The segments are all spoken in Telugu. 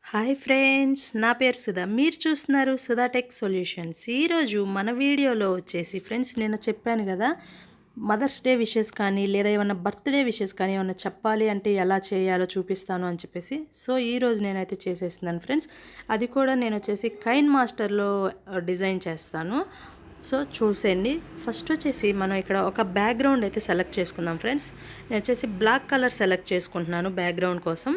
హాయ్ ఫ్రెండ్స్, నా పేరు సుధా. మీరు చూస్తున్నారు సుధా టెక్ సొల్యూషన్స్. ఈరోజు మన వీడియోలో వచ్చేసి ఫ్రెండ్స్, నేను చెప్పాను కదా, మదర్స్ డే విషెస్ కానీ లేదా ఏమన్నా బర్త్డే విషెస్ కానీ ఏమన్నా చెప్పాలి అంటే ఎలా చేయాలో చూపిస్తాను అని చెప్పేసి. సో ఈరోజు నేనైతే చేసేస్తున్నాను ఫ్రెండ్స్. అది కూడా నేను వచ్చేసి కైన్ మాస్టర్లో డిజైన్ చేస్తాను. సో చూసేయండి. ఫస్ట్ వచ్చేసి మనం ఇక్కడ ఒక బ్యాక్గ్రౌండ్ అయితే సెలెక్ట్ చేసుకుందాం ఫ్రెండ్స్. నేను వచ్చేసి బ్లాక్ కలర్ సెలెక్ట్ చేసుకుంటున్నాను బ్యాక్గ్రౌండ్ కోసం.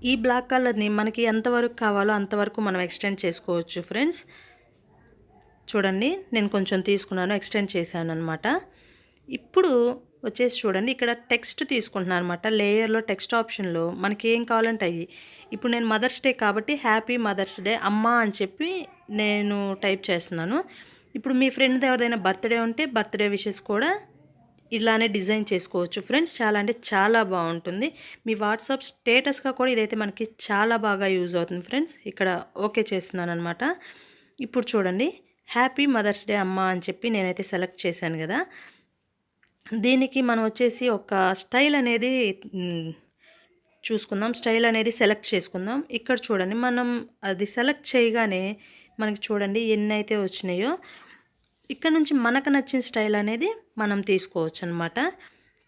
ఈ బ్లాక్ కలర్ని మనకి ఎంతవరకు కావాలో అంతవరకు మనం ఎక్స్టెండ్ చేసుకోవచ్చు ఫ్రెండ్స్. చూడండి, నేను కొంచెం తీసుకున్నాను, ఎక్స్టెండ్ చేశాను అనమాట. ఇప్పుడు వచ్చేసి చూడండి, ఇక్కడ టెక్స్ట్ తీసుకుంటున్నాను అనమాట. లేయర్లో టెక్స్ట్ ఆప్షన్లో మనకి ఏం కావాలంటే అయ్యి. ఇప్పుడు నేను మదర్స్ డే కాబట్టి హ్యాపీ మదర్స్ డే అమ్మ అని చెప్పి నేను టైప్ చేస్తున్నాను. ఇప్పుడు మీ ఫ్రెండ్ ఎవరిదైనా బర్త్డే ఉంటే బర్త్డే విషెస్ కూడా ఇలానే డిజైన్ చేసుకోవచ్చు ఫ్రెండ్స్. చాలా అంటే చాలా బాగుంటుంది. మీ వాట్సాప్ స్టేటస్గా కూడా ఇదైతే మనకి చాలా బాగా యూజ్ అవుతుంది ఫ్రెండ్స్. ఇక్కడ ఓకే చేస్తున్నాను అనమాట. ఇప్పుడు చూడండి, హ్యాపీ మదర్స్ డే అమ్మ అని చెప్పి నేనైతే సెలెక్ట్ చేశాను కదా. దీనికి మనం వచ్చేసి ఒక స్టైల్ అనేది చూసుకుందాం. స్టైల్ అనేది సెలెక్ట్ చేసుకుందాం. ఇక్కడ చూడండి, మనం అది సెలెక్ట్ చేయగానే మనకి చూడండి ఎన్ని అయితే వచ్చినాయో. ఇక్కడ నుంచి మనకు నచ్చిన స్టైల్ అనేది మనం తీసుకోవచ్చు అనమాట.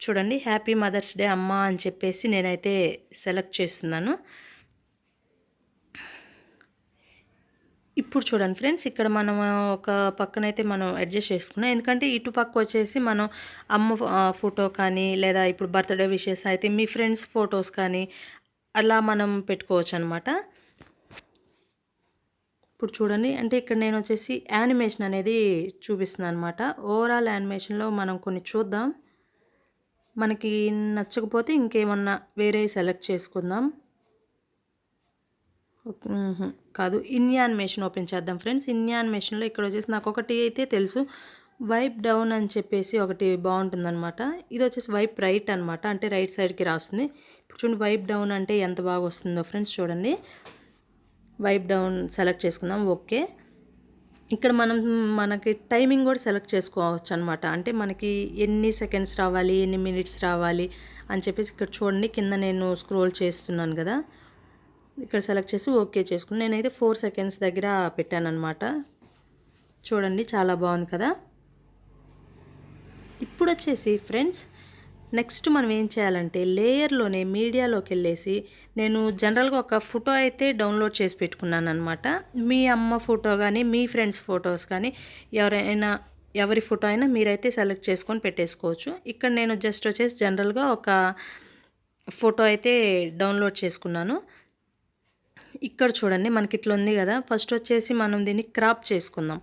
చూడండి, హ్యాపీ మదర్స్ డే అమ్మ అని చెప్పేసి నేనైతే సెలెక్ట్ చేస్తున్నాను. ఇప్పుడు చూడండి ఫ్రెండ్స్, ఇక్కడ మనం ఒక పక్కనైతే మనం అడ్జస్ట్ చేసుకున్నాం. ఎందుకంటే ఇటు పక్క వచ్చేసి మనం అమ్మ ఫోటో కానీ లేదా ఇప్పుడు బర్త్డే విషెస్ అయితే మీ ఫ్రెండ్స్ ఫొటోస్ కానీ అలా మనం పెట్టుకోవచ్చు అనమాట. ఇప్పుడు చూడండి, అంటే ఇక్కడ నేను వచ్చేసి యానిమేషన్ అనేది చూపిస్తున్నాను అనమాట. ఓవరాల్ యానిమేషన్లో మనం కొన్ని చూద్దాం. మనకి నచ్చకపోతే ఇంకేమన్నా వేరే సెలెక్ట్ చేసుకుందాం. కాదు, ఇన్ యానిమేషన్ ఓపెన్ చేద్దాం ఫ్రెండ్స్. ఇన్ యానిమేషన్లో ఇక్కడ వచ్చేసి నాకు ఒకటి అయితే తెలుసు, వైప్ డౌన్ అని చెప్పేసి ఒకటి బాగుంటుందన్నమాట. ఇది వచ్చేసి వైప్ రైట్ అనమాట, అంటే రైట్ సైడ్కి రాస్తుంది. ఇప్పుడు చూడండి, వైప్ డౌన్ అంటే ఎంత బాగా వస్తుందో ఫ్రెండ్స్. చూడండి, వైప్ డౌన్ సెలెక్ట్ చేసుకుందాం. ఓకే. ఇక్కడ మనకి టైమింగ్ కూడా సెలెక్ట్ చేసుకోవచ్చు అనమాట. అంటే మనకి ఎన్ని సెకండ్స్ రావాలి, ఎన్ని మినిట్స్ రావాలి అని చెప్పేసి ఇక్కడ చూడండి, కింద నేను స్క్రోల్ చేస్తున్నాను కదా, ఇక్కడ సెలెక్ట్ చేసి ఓకే చేసుకున్నాను. నేనైతే 4 సెకండ్స్ దగ్గర పెట్టాను అనమాట. చూడండి, చాలా బాగుంది కదా. ఇప్పుడు వచ్చేసి ఫ్రెండ్స్, నెక్స్ట్ మనం ఏం చేయాలంటే లేయర్లోనే మీడియాలోకి వెళ్ళేసి నేను జనరల్గా ఒక ఫోటో అయితే డౌన్లోడ్ చేసి పెట్టుకున్నాను అనమాట. మీ అమ్మ ఫోటో కానీ మీ ఫ్రెండ్స్ ఫొటోస్ కానీ ఎవరి ఫోటో అయినా మీరైతే సెలెక్ట్ చేసుకొని పెట్టేసుకోవచ్చు. ఇక్కడ నేను జస్ట్ వచ్చేసి జనరల్గా ఒక ఫోటో అయితే డౌన్లోడ్ చేసుకున్నాను. ఇక్కడ చూడండి, మనకి ఇట్లా ఉంది కదా. ఫస్ట్ వచ్చేసి మనం దీన్ని క్రాప్ చేసుకుందాం.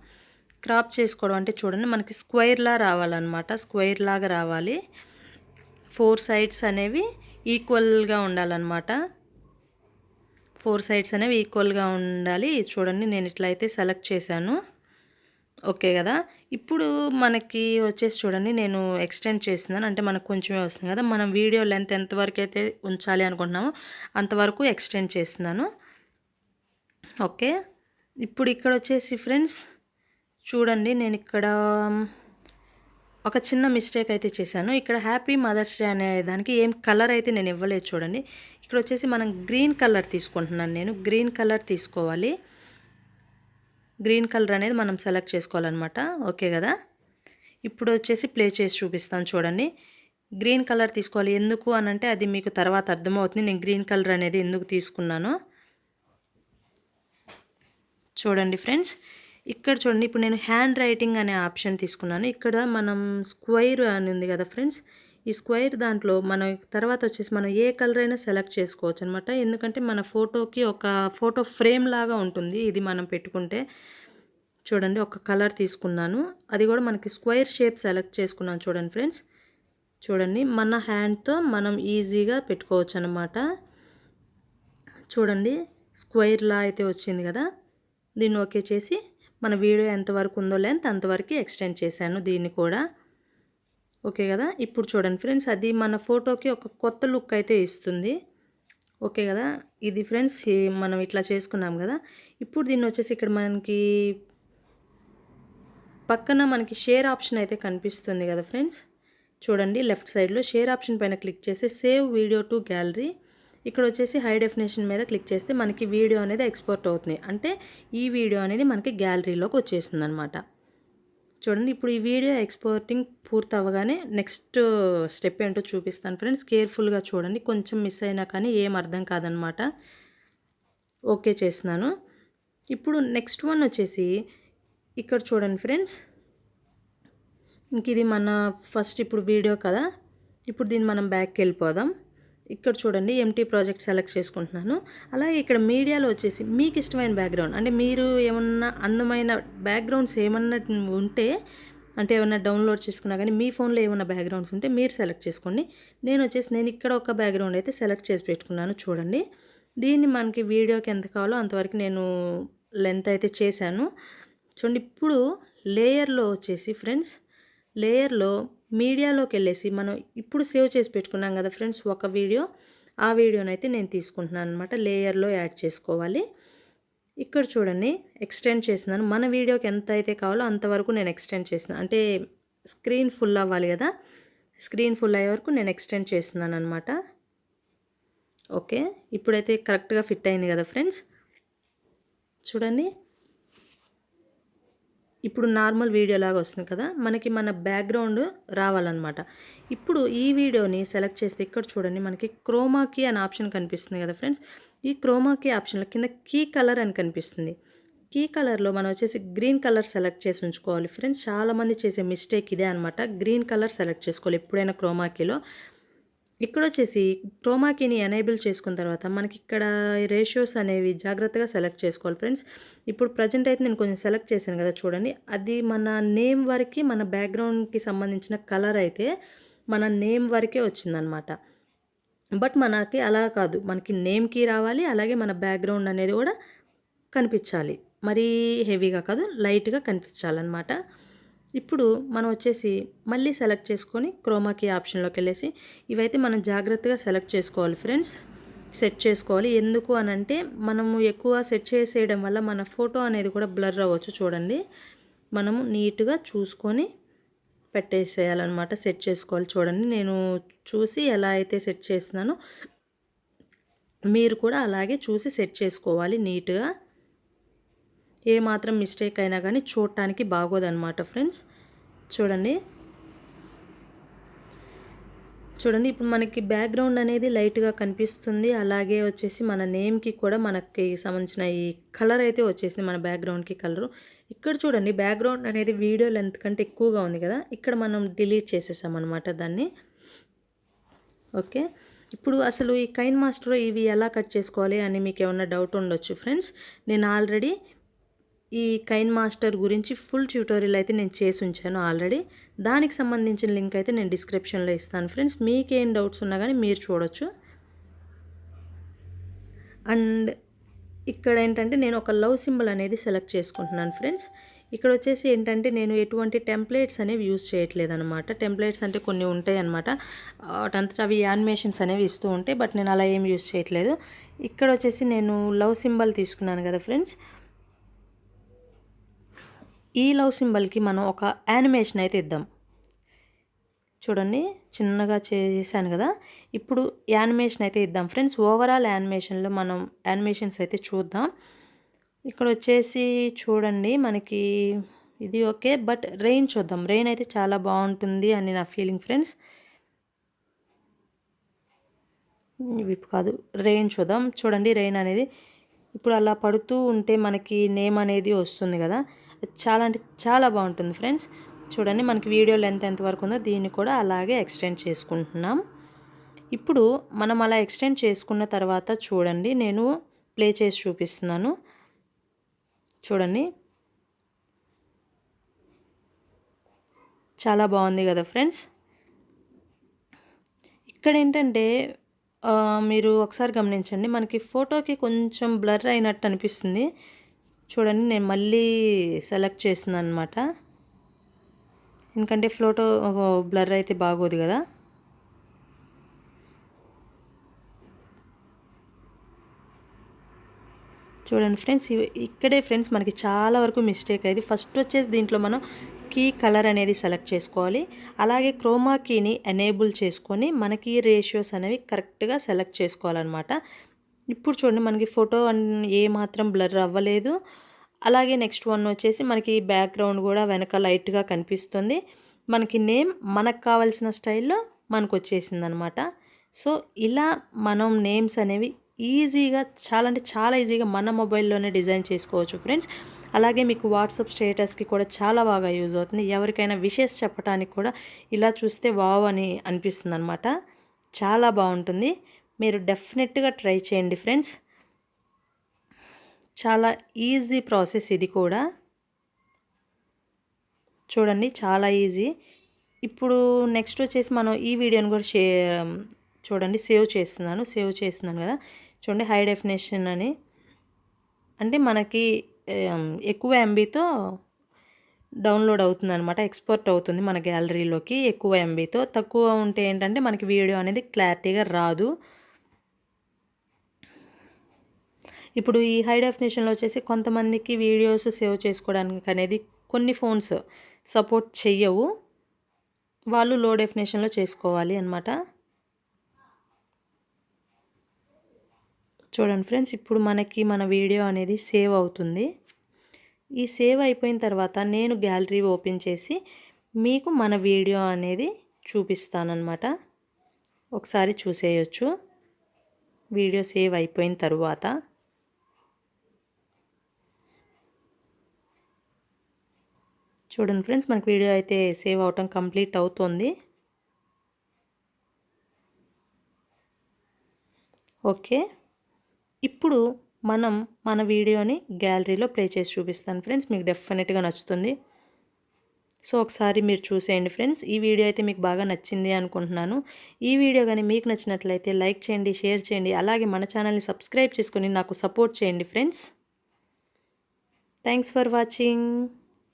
క్రాప్ చేసుకోవడం అంటే చూడండి, మనకి స్క్వేర్లా రావాలన్నమాట. స్క్వేర్ లాగా రావాలి. 4 సైడ్స్ అనేవి ఈక్వల్గా ఉండాలన్నమాట. 4 సైడ్స్ అనేవి ఈక్వల్గా ఉండాలి. చూడండి, నేను ఇట్లా అయితే సెలెక్ట్ చేశాను. ఓకే కదా. ఇప్పుడు మనకి వచ్చేసి చూడండి, నేను ఎక్స్టెండ్ చేస్తున్నాను. అంటే మనకు కొంచెమే వస్తుంది కదా. మనం వీడియో లెంత్ ఎంతవరకు అయితే ఉంచాలి అనుకుంటున్నామో అంతవరకు ఎక్స్టెండ్ చేస్తున్నాను. ఓకే. ఇప్పుడు ఇక్కడ వచ్చేసి ఫ్రెండ్స్ చూడండి, నేను ఇక్కడ ఒక చిన్న మిస్టేక్ అయితే చేశాను. ఇక్కడ హ్యాపీ మదర్స్ డే అనే దానికి ఏం కలర్ అయితే నేను ఇవ్వలేదు. చూడండి, ఇక్కడ వచ్చేసి మనం గ్రీన్ కలర్ తీసుకుంటున్నాను. నేను గ్రీన్ కలర్ తీసుకోవాలి. గ్రీన్ కలర్ అనేది మనం సెలెక్ట్ చేసుకోవాలన్నమాట. ఓకే కదా. ఇప్పుడు వచ్చేసి ప్లే చేసి చూపిస్తాను. చూడండి, గ్రీన్ కలర్ తీసుకోవాలి. ఎందుకు అనంటే అది మీకు తర్వాత అర్థమవుతుంది నేను గ్రీన్ కలర్ అనేది ఎందుకు తీసుకున్నాను. చూడండి ఫ్రెండ్స్, ఇక్కడ చూడండి, ఇప్పుడు నేను హ్యాండ్ రైటింగ్ అనే ఆప్షన్ తీసుకున్నాను. ఇక్కడ మనం స్క్వైర్ అని ఉంది కదా ఫ్రెండ్స్. ఈ స్క్వైర్ దాంట్లో మనం తర్వాత వచ్చేసి మనం ఏ కలర్ అయినా సెలెక్ట్ చేసుకోవచ్చు అనమాట. ఎందుకంటే మన ఫోటోకి ఒక ఫోటో ఫ్రేమ్ లాగా ఉంటుంది ఇది మనం పెట్టుకుంటే. చూడండి, ఒక కలర్ తీసుకున్నాను. అది కూడా మనకి స్క్వైర్ షేప్ సెలెక్ట్ చేసుకున్నాను. చూడండి ఫ్రెండ్స్, చూడండి, మన హ్యాండ్తో మనం ఈజీగా పెట్టుకోవచ్చు అనమాట. చూడండి, స్క్వైర్లా అయితే వచ్చింది కదా. దీన్ని ఓకే చేసి మన వీడియో ఎంతవరకు ఉందో లెంత్ అంతవరకు ఎక్స్టెండ్ చేశాను దీన్ని కూడా. ఓకే కదా. ఇప్పుడు చూడండి ఫ్రెండ్స్, అది మన ఫోటోకి ఒక కొత్త లుక్ అయితే ఇస్తుంది. ఓకే కదా. ఇది ఫ్రెండ్స్ మనం ఇట్లా చేసుకున్నాం కదా. ఇప్పుడు దీన్ని వచ్చేసి ఇక్కడ మనకి పక్కన మనకి షేర్ ఆప్షన్ అయితే కనిపిస్తుంది కదా ఫ్రెండ్స్. చూడండి, లెఫ్ట్ సైడ్లో షేర్ ఆప్షన్ పైన క్లిక్ చేస్తే సేవ్ వీడియో టు గ్యాలరీ ఇక్కడ వచ్చేసి హై డెఫినేషన్ మీద క్లిక్ చేస్తే మనకి వీడియో అనేది ఎక్స్పోర్ట్ అవుతుంది. అంటే ఈ వీడియో అనేది మనకి గ్యాలరీలోకి వచ్చేస్తుంది అనమాట. చూడండి, ఇప్పుడు ఈ వీడియో ఎక్స్పోర్టింగ్ పూర్తి అవ్వగానే నెక్స్ట్ స్టెప్ ఏంటో చూపిస్తాను ఫ్రెండ్స్. కేర్ఫుల్గా చూడండి, కొంచెం మిస్ అయినా కానీ ఏం అర్థం కాదనమాట. ఓకే చేస్తున్నాను. ఇప్పుడు నెక్స్ట్ వన్ వచ్చేసి ఇక్కడ చూడండి ఫ్రెండ్స్, ఇంక ఇది మన ఫస్ట్ ఇప్పుడు వీడియో కదా. ఇప్పుడు దీన్ని మనం బ్యాక్కి వెళ్ళిపోదాం. ఇక్కడ చూడండి ఎంటీ ప్రాజెక్ట్ సెలెక్ట్ చేసుకుంటున్నాను. అలాగే ఇక్కడ మీడియాలో వచ్చేసి మీకు ఇష్టమైన బ్యాక్గ్రౌండ్, అంటే మీరు ఏమన్నా అందమైన బ్యాక్గ్రౌండ్స్ ఏమన్నా ఉంటే, అంటే ఏమన్నా డౌన్లోడ్ చేసుకున్నా కానీ మీ ఫోన్లో ఏమన్నా బ్యాక్గ్రౌండ్స్ ఉంటే మీరు సెలెక్ట్ చేసుకోండి. నేను ఇక్కడ ఒక బ్యాక్గ్రౌండ్ అయితే సెలెక్ట్ చేసి పెట్టుకున్నాను. చూడండి, దీన్ని మనకి వీడియోకి ఎంత కావాలో అంతవరకు నేను లెంత్ అయితే చేశాను. చూడండి, ఇప్పుడు లేయర్లో వచ్చేసి ఫ్రెండ్స్, లేయర్లో మీడియాలోకి వెళ్ళేసి మనం ఇప్పుడు సేవ్ చేసి పెట్టుకున్నాం కదా ఫ్రెండ్స్ ఒక వీడియో, ఆ వీడియోని అయితే నేను తీసుకుంటున్నాను అనమాట. లేయర్లో యాడ్ చేసుకోవాలి. ఇక్కడ చూడండి ఎక్స్టెండ్ చేస్తున్నాను. మన వీడియోకి ఎంత అయితే కావాలో అంతవరకు నేను ఎక్స్టెండ్ చేస్తున్నాను. అంటే స్క్రీన్ ఫుల్ అవ్వాలి కదా, స్క్రీన్ ఫుల్ అయ్యే వరకు నేను ఎక్స్టెండ్ చేస్తున్నాను అనమాట. ఓకే, ఇప్పుడైతే కరెక్ట్గా ఫిట్ అయింది కదా ఫ్రెండ్స్. చూడండి, ఇప్పుడు నార్మల్ వీడియో లాగా వస్తుంది కదా, మనకి మన బ్యాక్గ్రౌండ్ రావాలన్నమాట. ఇప్పుడు ఈ వీడియోని సెలెక్ట్ చేస్తే ఇక్కడ చూడండి మనకి క్రోమా కీ అనే ఆప్షన్ కనిపిస్తుంది కదా ఫ్రెండ్స్. ఈ క్రోమా కీ ఆప్షన్లో కింద కీ కలర్ అని కనిపిస్తుంది. కీ కలర్లో మనం వచ్చేసి గ్రీన్ కలర్ సెలెక్ట్ చేసి ఉంచుకోవాలి ఫ్రెండ్స్. చాలామంది చేసే మిస్టేక్ ఇదే అనమాట, గ్రీన్ కలర్ సెలెక్ట్ చేసుకోవాలి ఎప్పుడైనా క్రోమా కీలో. ఇక్కడ వచ్చేసి క్రోమా కీని ఎనేబుల్ చేసుకున్న తర్వాత మనకి ఇక్కడ రేషియోస్ అనేవి జాగ్రత్తగా సెలెక్ట్ చేసుకోవాలి ఫ్రెండ్స్. ఇప్పుడు ప్రజెంట్ అయితే నేను కొంచెం సెలెక్ట్ చేశాను కదా చూడండి, అది మన నేమ్ వరకు, మన బ్యాక్గ్రౌండ్కి సంబంధించిన కలర్ అయితే మన నేమ్ వరకే వచ్చిందనమాట. బట్ మనకి అలా కాదు, మనకి నేమ్కి రావాలి, అలాగే మన బ్యాక్గ్రౌండ్ అనేది కూడా కనిపించాలి. మరీ హెవీగా కాదు, లైట్గా కనిపించాలన్నమాట. ఇప్పుడు మనం వచ్చేసి మళ్ళీ సెలెక్ట్ చేసుకొని క్రోమా కీ ఆప్షన్లోకి వెళ్ళేసి ఇవైతే మనం జాగ్రత్తగా సెలెక్ట్ చేసుకోవాలి ఫ్రెండ్స్, సెట్ చేసుకోవాలి. ఎందుకు అని అంటే మనము ఎక్కువ సెట్ చేసేయడం వల్ల మన ఫోటో అనేది కూడా బ్లర్ అవ్వచ్చు. చూడండి, మనము నీట్గా చూసుకొని పెట్టేసేయాలన్నమాట, సెట్ చేసుకోవాలి. చూడండి, నేను చూసి ఎలా అయితే సెట్ చేస్తున్నానో మీరు కూడా అలాగే చూసి సెట్ చేసుకోవాలి నీట్గా. ఏ మాత్రం మిస్టేక్ అయినా కానీ చూడటానికి బాగోదన్నమాట ఫ్రెండ్స్. చూడండి, ఇప్పుడు మనకి బ్యాక్గ్రౌండ్ అనేది లైట్గా కనిపిస్తుంది. అలాగే వచ్చేసి మన నేమ్కి కూడా మనకి సంబంధించిన ఈ కలర్ అయితే వచ్చేసింది, మన బ్యాక్గ్రౌండ్కి కలరు. ఇక్కడ చూడండి, బ్యాక్గ్రౌండ్ అనేది వీడియో లెంత్ కంటే ఎక్కువగా ఉంది కదా, ఇక్కడ మనం డిలీట్ చేసేసామన్నమాట దాన్ని. ఓకే, ఇప్పుడు అసలు ఈ కైన్ ఇవి ఎలా కట్ చేసుకోవాలి అని మీకు ఏమన్నా డౌట్ ఉండొచ్చు ఫ్రెండ్స్. నేను ఆల్రెడీ ఈ కైన్ మాస్టర్ గురించి ఫుల్ ట్యూటోరియల్ అయితే నేను చేసి ఉంచాను ఆల్రెడీ. దానికి సంబంధించిన లింక్ అయితే నేను డిస్క్రిప్షన్లో ఇస్తాను ఫ్రెండ్స్. మీకేం డౌట్స్ ఉన్నా కానీ మీరు చూడొచ్చు. అండ్ ఇక్కడ ఏంటంటే నేను ఒక లవ్ సింబల్ అనేది సెలెక్ట్ చేసుకుంటున్నాను ఫ్రెండ్స్. ఇక్కడ వచ్చేసి ఏంటంటే నేను ఎటువంటి టెంప్లెట్స్ అనేవి యూజ్ చేయట్లేదు అనమాట. టెంప్లెట్స్ అంటే కొన్ని ఉంటాయి అనమాట, వాటంతటా అవి యానిమేషన్స్ అనేవి ఇస్తూ ఉంటాయి. బట్ నేను అలా ఏం యూజ్ చేయట్లేదు. ఇక్కడ వచ్చేసి నేను లవ్ సింబల్ తీసుకున్నాను కదా ఫ్రెండ్స్. ఈ లవ్ సింబల్కి మనం ఒక యానిమేషన్ అయితే ఇద్దాం. చూడండి, చిన్నగా చేశాను కదా, ఇప్పుడు యానిమేషన్ అయితే ఇద్దాం ఫ్రెండ్స్. ఓవరాల్ యానిమేషన్లో మనం యానిమేషన్స్ అయితే చూద్దాం. ఇక్కడ వచ్చేసి చూడండి మనకి ఇది ఓకే, బట్ రెయిన్ చూద్దాం. రెయిన్ అయితే చాలా బాగుంటుంది అని నా ఫీలింగ్ ఫ్రెండ్స్. ఇవి కాదు, రెయిన్ చూద్దాం. చూడండి, రెయిన్ అనేది ఇప్పుడు అలా పడుతూ ఉంటే మనకి నేమ్ అనేది వస్తుంది కదా, చాలా అంటే చాలా బాగుంటుంది ఫ్రెండ్స్. చూడండి, మనకి వీడియో లెంత్ ఎంతవరకు ఉందో దీన్ని కూడా అలాగే ఎక్స్టెండ్ చేసుకుంటున్నాం. ఇప్పుడు మనం అలా ఎక్స్టెండ్ చేసుకున్న తర్వాత చూడండి, నేను ప్లే చేసి చూపిస్తున్నాను. చూడండి, చాలా బాగుంది కదా ఫ్రెండ్స్. ఇక్కడ ఏంటంటే మీరు ఒకసారి గమనించండి, మనకి ఫోటోకి కొంచెం బ్లర్ అయినట్టు అనిపిస్తుంది. చూడండి, నేను మళ్ళీ సెలెక్ట్ చేస్తున్నాను అనమాట, ఎందుకంటే ఫోటో బ్లర్ అయితే బాగోదు కదా. చూడండి ఫ్రెండ్స్, ఇక్కడే ఫ్రెండ్స్ మనకి చాలా వరకు మిస్టేక్ అయింది. ఫస్ట్ వచ్చేసి దీంట్లో మనం కీ కలర్ అనేది సెలెక్ట్ చేసుకోవాలి. అలాగే క్రోమా కీని ఎనేబుల్ చేసుకొని మనకి రేషియోస్ అనేవి కరెక్ట్గా సెలెక్ట్ చేసుకోవాలన్నమాట. ఇప్పుడు చూడండి మనకి ఫోటో ఏ మాత్రం బ్లర్ అవ్వలేదు. అలాగే నెక్స్ట్ వన్ వచ్చేసి మనకి బ్యాక్గ్రౌండ్ కూడా వెనక లైట్గా కనిపిస్తుంది. మనకి నేమ్ మనకు కావాల్సిన స్టైల్లో మనకు వచ్చేసిందనమాట. సో ఇలా మనం నేమ్స్ అనేవి ఈజీగా చాలా అంటే చాలా ఈజీగా మన మొబైల్లోనే డిజైన్ చేసుకోవచ్చు ఫ్రెండ్స్. అలాగే మీకు వాట్సాప్ స్టేటస్కి కూడా చాలా బాగా యూజ్ అవుతుంది. ఎవరికైనా విషెస్ చెప్పడానికి కూడా ఇలా చూస్తే వావ్ అని అనిపిస్తుంది అనమాట. చాలా బాగుంటుంది. మీరు డెఫినెట్గా ట్రై చేయండి ఫ్రెండ్స్. చాలా ఈజీ ప్రాసెస్ ఇది కూడా. చూడండి చాలా ఈజీ. ఇప్పుడు నెక్స్ట్ వచ్చేసి మనం ఈ వీడియోని కూడా చూడండి సేవ్ చేస్తున్నాను కదా. చూడండి హై డెఫినేషన్ అని, అంటే మనకి ఎక్కువ ఎంబీతో డౌన్లోడ్ అవుతుంది అనమాట, ఎక్స్పోర్ట్ అవుతుంది మన గ్యాలరీలోకి ఎక్కువ ఎంబీతో. తక్కువ ఉంటే ఏంటంటే మనకి వీడియో అనేది క్లారిటీగా రాదు. ఇప్పుడు ఈ హై డెఫినేషన్లో వచ్చేసి కొంతమందికి వీడియోస్ సేవ్ చేసుకోవడానికి అనేది కొన్ని ఫోన్స్ సపోర్ట్ చెయ్యవు, వాళ్ళు లో డెఫినేషన్లో చేసుకోవాలి అనమాట. చూడండి ఫ్రెండ్స్, ఇప్పుడు మనకి మన వీడియో అనేది సేవ్ అవుతుంది. ఈ సేవ్ అయిపోయిన తర్వాత నేను గ్యాలరీ ఓపెన్ చేసి మీకు మన వీడియో అనేది చూపిస్తానన్నమాట. ఒకసారి చూసేయచ్చు వీడియో సేవ్ అయిపోయిన తర్వాత. చూడండి ఫ్రెండ్స్, మనకి వీడియో అయితే సేవ్ అవటం కంప్లీట్ అవుతుంది. ఓకే, ఇప్పుడు మనం మన వీడియోని గ్యాలరీలో ప్లే చేసి చూపిస్తాను ఫ్రెండ్స్. మీకు డెఫినెట్గా నచ్చుతుంది. సో ఒకసారి మీరు చూసేయండి ఫ్రెండ్స్. ఈ వీడియో అయితే మీకు బాగా నచ్చింది అనుకుంటున్నాను. ఈ వీడియో కానీ మీకు నచ్చినట్లయితే లైక్ చేయండి, షేర్ చేయండి, అలాగే మన ఛానల్ని సబ్స్క్రైబ్ చేసుకొని నాకు సపోర్ట్ చేయండి ఫ్రెండ్స్. Thanks for watching.